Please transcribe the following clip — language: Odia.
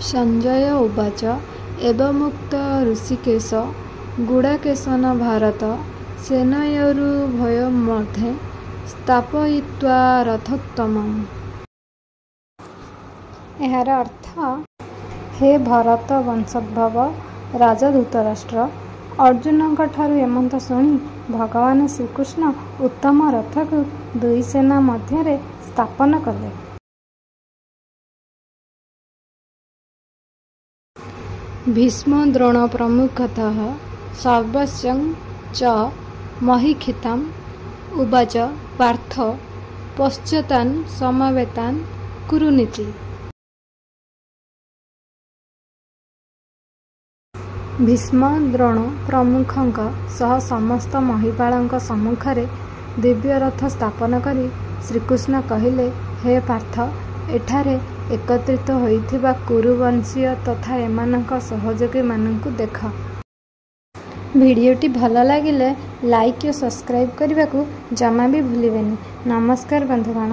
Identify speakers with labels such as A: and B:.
A: संजय उवाच एवमुक्त ऋषिकेश गुडाकेशन भारत सेनयोरुभयोर्मध्ये स्थापयित्वा रथोत्तमम्। एहार अर्थ हे भरत वंशोद्भव राजा धृतराष्ट्र अर्जुनଙ୍କ ଠାରୁ ଏମନ୍ତ ଶୁଣି ଭଗବାନ ଶ୍ରୀକୃଷ୍ଣ ଉତ୍ତମ ରଥକୁ ଦୁଇ ସେନା ମଧ୍ୟରେ ସ୍ଥାପନ କଲେ। भीष्म द्रोण प्रमुखतः सर्वस्वं च महीक्षिताम् उवाच पार्थ पश्चातान् समवेतान् कुरुनीति। भीष्म द्रोण प्रमुखଙ୍କ सह ସମସ୍ତ ମହିପାଳଙ୍କ ସମ୍ମୁଖରେ ଦିବ୍ୟ ରଥ ସ୍ଥାପନ କରି ଶ୍ରୀକୃଷ୍ଣ କହିଲେ, ହେ ପାର୍ଥ, ଏଠାରେ ଏକତ୍ରିତ ହୋଇଥିବା କୁରୁବଂଶୀୟ ତଥା ଏମାନଙ୍କ ସହଯୋଗୀମାନଙ୍କୁ ଦେଖ। ଭିଡ଼ିଓଟି ଭଲ ଲାଗିଲେ ଲାଇକ୍ ଓ ସବସ୍କ୍ରାଇବ୍ କରିବାକୁ ଜମା ବି ଭୁଲିବେନି। ନମସ୍କାର ବନ୍ଧୁଗଣ।